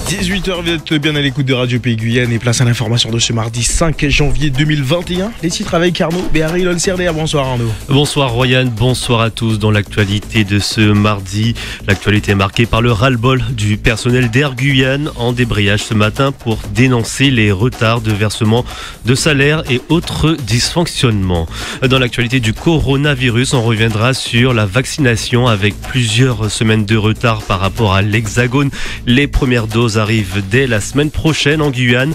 18h, vous êtes bien à l'écoute de Radio Pays Guyane et place à l'information de ce mardi 5 janvier 2021. Les titres avec Arnaud Béharry, Lolcerdaire. Bonsoir Arnaud. Bonsoir Royan, bonsoir à tous. Dans l'actualité de ce mardi, l'actualité est marquée par le ras-le-bol du personnel d'Air Guyane en débrayage ce matin pour dénoncer les retards de versement de salaire et autres dysfonctionnements. Dans l'actualité du coronavirus, on reviendra sur la vaccination avec plusieurs semaines de retard par rapport à l'Hexagone. Les premières doses arrivent dès la semaine prochaine en Guyane.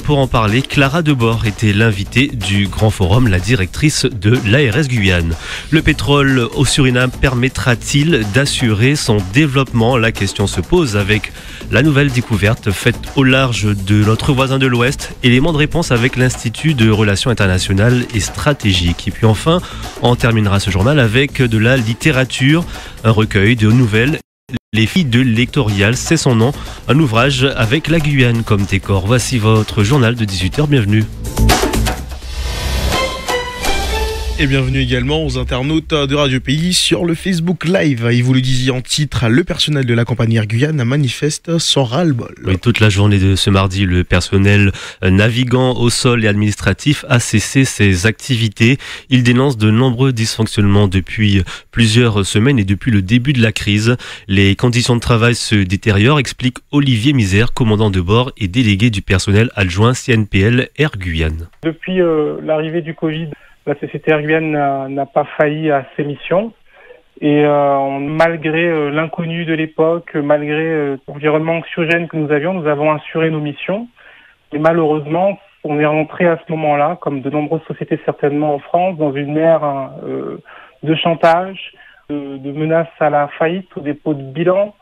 Pour en parler, Clara Debord était l'invitée du Grand Forum, la directrice de l'ARS Guyane. Le pétrole au Suriname permettra-t-il d'assurer son développement ? La question se pose avec la nouvelle découverte faite au large de notre voisin de l'Ouest. Élément de réponse avec l'Institut de Relations Internationales et Stratégiques. Et puis enfin, on terminera ce journal avec de la littérature, un recueil de nouvelles. Les filles de l'électorial, c'est son nom, un ouvrage avec la Guyane comme décor. Voici votre journal de 18h, bienvenue. Et bienvenue également aux internautes de Radio Pays sur le Facebook Live. Et vous le disiez en titre, le personnel de la compagnie Air Guyane manifeste son ras-le-bol. Oui, toute la journée de ce mardi, le personnel navigant au sol et administratif a cessé ses activités. Il dénonce de nombreux dysfonctionnements depuis plusieurs semaines et depuis le début de la crise. Les conditions de travail se détériorent, explique Olivier Misère, commandant de bord et délégué du personnel adjoint CNPL Air Guyane. Depuis l'arrivée du Covid, la société Air Guyane n'a pas failli à ses missions et malgré l'inconnu de l'époque, malgré l'environnement anxiogène que nous avons assuré nos missions. Et malheureusement, on est rentré à ce moment-là, comme de nombreuses sociétés certainement en France, dans une ère de chantage, de menaces à la faillite, au dépôt de bilan.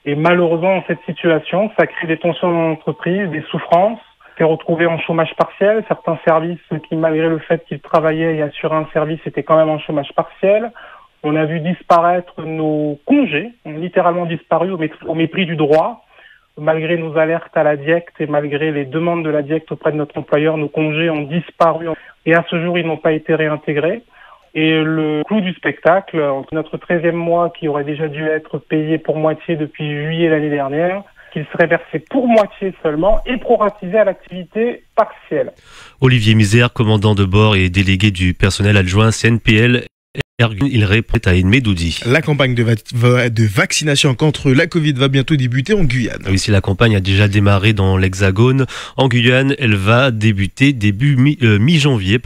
Et malheureusement, dans cette situation, ça crée des tensions dans l'entreprise, des souffrances. S'est retrouvé en chômage partiel. Certains services qui, malgré le fait qu'ils travaillaient et assuraient un service, étaient quand même en chômage partiel. On a vu disparaître nos congés, ont littéralement disparu au mépris du droit. Malgré nos alertes à la DIECT et malgré les demandes de la DIECT auprès de notre employeur, nos congés ont disparu et à ce jour, ils n'ont pas été réintégrés. Et le clou du spectacle, notre 13e mois qui aurait déjà dû être payé pour moitié depuis juillet l'année dernière, qu'il serait versé pour moitié seulement et proratisé à l'activité partielle. Olivier Misère, commandant de bord et délégué du personnel adjoint CNPL, il répond à Edmé Doudi. La campagne de vaccination contre la Covid va bientôt débuter en Guyane. Oui, si la campagne a déjà démarré dans l'Hexagone, en Guyane, elle va débuter début mi-janvier.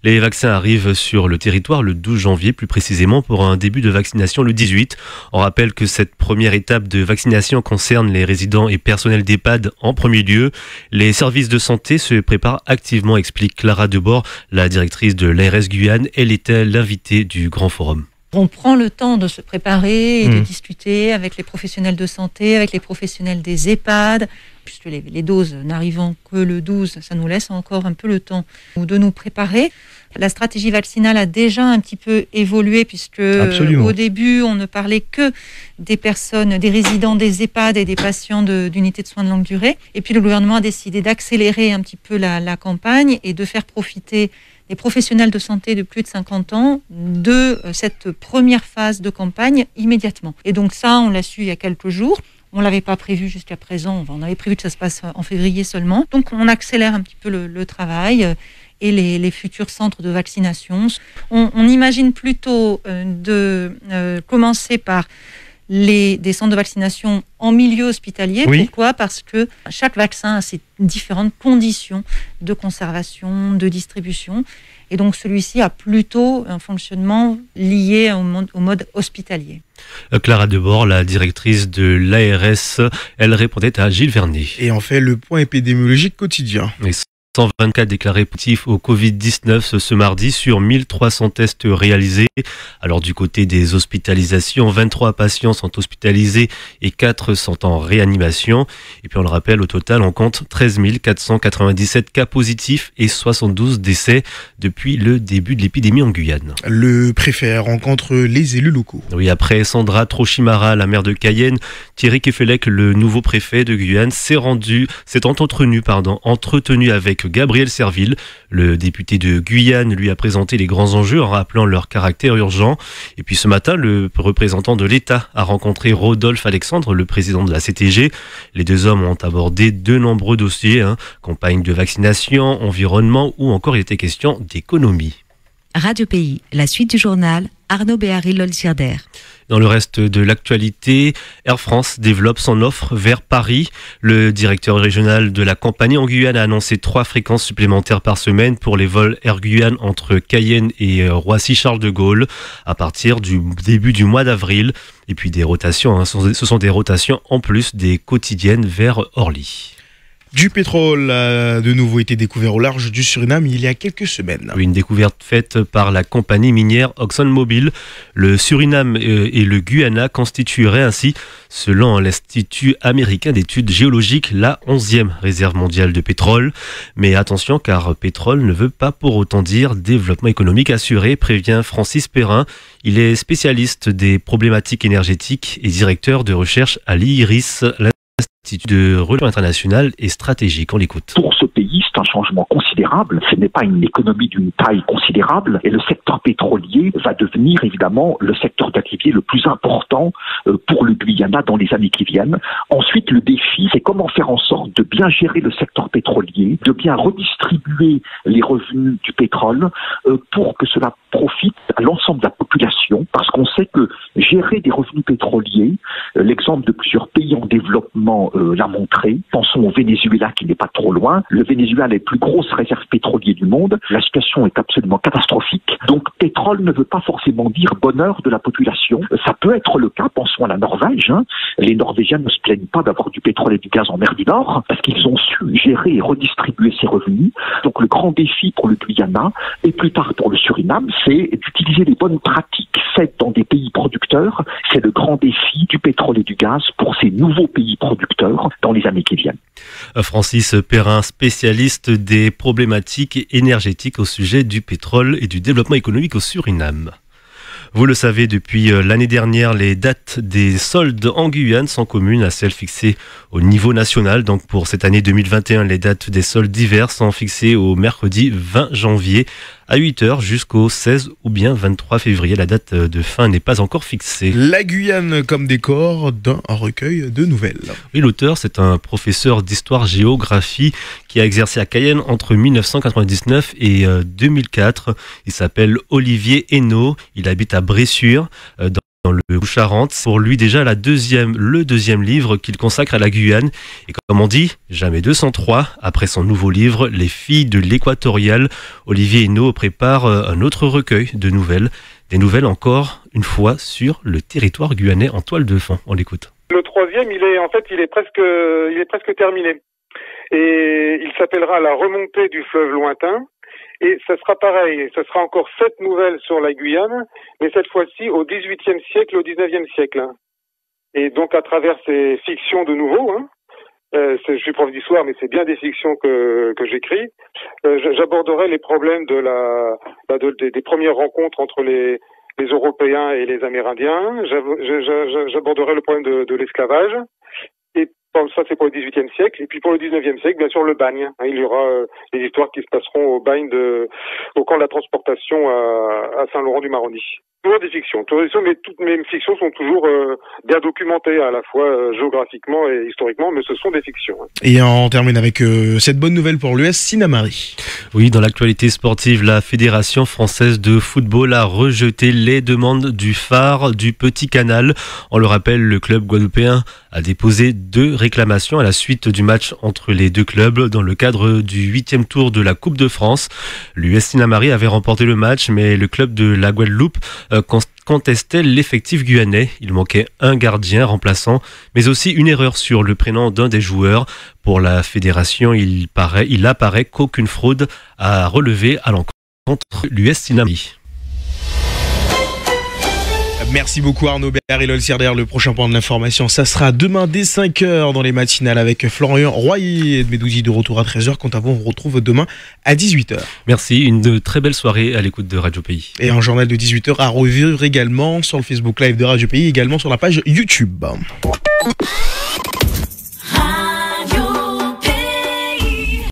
Les vaccins arrivent sur le territoire le 12 janvier, plus précisément pour un début de vaccination le 18. On rappelle que cette première étape de vaccination concerne les résidents et personnels d'EHPAD en premier lieu. Les services de santé se préparent activement, explique Clara Debord, la directrice de l'ARS Guyane. Elle était l'invitée du Grand Forum. On prend le temps de se préparer et de discuter avec les professionnels de santé, avec les professionnels des EHPAD, puisque les doses n'arrivant que le 12, ça nous laisse encore un peu le temps de nous préparer. La stratégie vaccinale a déjà un petit peu évolué, puisque au début, on ne parlait que des personnes, des résidents des EHPAD et des patients d'unités de soins de longue durée. Et puis le gouvernement a décidé d'accélérer un petit peu la campagne et de faire profiter les professionnels de santé de plus de 50 ans de cette première phase de campagne immédiatement. Et donc ça, on l'a su il y a quelques jours. On ne l'avait pas prévu jusqu'à présent. On avait prévu que ça se passe en février seulement. Donc on accélère un petit peu le travail et les futurs centres de vaccination. On imagine plutôt de commencer par des centres de vaccination en milieu hospitalier. Oui. Pourquoi ? Parce que chaque vaccin a ses différentes conditions de conservation, de distribution. Et donc celui-ci a plutôt un fonctionnement lié au mode hospitalier. Clara Debord, la directrice de l'ARS, elle répondait à Gilles Vernet. Et on fait le point épidémiologique quotidien. 124 déclarés positifs au Covid-19 ce mardi sur 1300 tests réalisés. Alors du côté des hospitalisations, 23 patients sont hospitalisés et 4 sont en réanimation. Et puis on le rappelle, au total, on compte 13 497 cas positifs et 72 décès depuis le début de l'épidémie en Guyane. Le préfet rencontre les élus locaux. Oui, après Sandra Trochimara, la maire de Cayenne, Thierry Kefelec, le nouveau préfet de Guyane, s'est entretenu avec avec Gabriel Serville. Le député de Guyane lui a présenté les grands enjeux en rappelant leur caractère urgent. Et puis ce matin, le représentant de l'État a rencontré Rodolphe Alexandre, le président de la CTG. Les deux hommes ont abordé de nombreux dossiers, campagne de vaccination, environnement ou encore il était question d'économie. Radio Pays, la suite du journal, Arnaud Béhari-Lolsirder. Dans le reste de l'actualité, Air France développe son offre vers Paris. Le directeur régional de la compagnie en Guyane a annoncé 3 fréquences supplémentaires par semaine pour les vols Air Guyane entre Cayenne et Roissy-Charles de Gaulle à partir du début du mois d'avril. Et puis des rotations, ce sont des rotations en plus des quotidiennes vers Orly. Du pétrole a de nouveau été découvert au large du Suriname il y a quelques semaines. Une découverte faite par la compagnie minière ExxonMobil. Le Suriname et le Guyana constitueraient ainsi, selon l'Institut américain d'études géologiques, la 11e réserve mondiale de pétrole. Mais attention, car pétrole ne veut pas pour autant dire développement économique assuré, prévient Francis Perrin. Il est spécialiste des problématiques énergétiques et directeur de recherche à l'IRIS, l'Institut de relations internationales et stratégiques. On l'écoute. Pour ce pays, c'est un changement considérable. Ce n'est pas une économie d'une taille considérable. Et le secteur pétrolier va devenir évidemment le secteur d'activité le plus important pour le Guyana dans les années qui viennent. Ensuite, le défi, c'est comment faire en sorte de bien gérer le secteur pétrolier, de bien redistribuer les revenus du pétrole pour que cela profite à l'ensemble de la population. Parce qu'on sait que gérer des revenus pétroliers, l'exemple de plusieurs pays en développement l'a montré. Pensons au Venezuela qui n'est pas trop loin. Le Venezuela a les plus grosses réserves pétrolières du monde. La situation est absolument catastrophique. Donc pétrole ne veut pas forcément dire bonheur de la population. Ça peut être le cas, pensons à la Norvège. Les Norvégiens ne se plaignent pas d'avoir du pétrole et du gaz en mer du Nord parce qu'ils ont su gérer et redistribuer ces revenus. Donc le grand défi pour le Guyana et plus tard pour le Suriname, c'est d'utiliser les bonnes pratiques faites dans des pays producteurs. C'est le grand défi du pétrole et du gaz pour ces nouveaux pays producteurs dans les années qui viennent. Francis Perrin, spécialiste des problématiques énergétiques au sujet du pétrole et du développement économique au Suriname. Vous le savez, depuis l'année dernière, les dates des soldes en Guyane sont communes à celles fixées au niveau national. Donc pour cette année 2021, les dates des soldes d'hiver sont fixées au mercredi 20 janvier à 8h jusqu'au 16 ou bien 23 février. La date de fin n'est pas encore fixée. La Guyane comme décor d'un recueil de nouvelles. Oui, l'auteur, c'est un professeur d'histoire-géographie qui a exercé à Cayenne entre 1999 et 2004. Il s'appelle Olivier Hainaut. Il habite à Bressuire, dans le Charente. Pour lui déjà le deuxième livre qu'il consacre à la Guyane. Et comme on dit, jamais 203. Après son nouveau livre, Les filles de l'Équatorial, Olivier Hainaut prépare un autre recueil de nouvelles. Des nouvelles encore une fois sur le territoire guyanais en toile de fond. On l'écoute. Le troisième, il est presque terminé. Et il s'appellera La remontée du fleuve lointain. Et ça sera pareil, ce sera encore 7 nouvelles sur la Guyane, mais cette fois-ci au XVIIIe siècle, au XIXe siècle. Et donc à travers ces fictions de nouveau, je suis prof d'histoire, mais c'est bien des fictions que j'écris, j'aborderai les problèmes des premières rencontres entre les Européens et les Amérindiens, j'aborderai le problème de l'esclavage. Ça, c'est pour le XVIIIe siècle. Et puis pour le XIXe siècle, bien sûr, le bagne. Il y aura des histoires qui se passeront au bagne au camp de la transportation à Saint-Laurent-du-Maroni. Toujours des fictions, mais toutes mes fictions sont toujours bien documentées, à la fois géographiquement et historiquement, mais ce sont des fictions. Et on termine avec cette bonne nouvelle pour l'US Sinnamary. Oui, dans l'actualité sportive, la Fédération française de football a rejeté les demandes du phare du Petit Canal. On le rappelle, le club guadeloupéen a déposé 2 réclamations à la suite du match entre les deux clubs dans le cadre du 8e tour de la Coupe de France. L'US Sinnamary avait remporté le match, mais le club de la Guadeloupe contestait l'effectif guyanais. Il manquait un gardien remplaçant, mais aussi une erreur sur le prénom d'un des joueurs. Pour la fédération, il apparaît qu'aucune fraude à relever à l'encontre de l'US Sinnamary. Merci beaucoup Arnaud Béhari-Lolsirder. Le prochain point de l'information, ça sera demain dès 5h dans les matinales avec Florian Royer et Medouzi de retour à 13h. Quant à vous, on vous retrouve demain à 18h. Merci, une très belle soirée à l'écoute de Radio Pays. Et un journal de 18h à revivre également sur le Facebook Live de Radio Pays, également sur la page YouTube.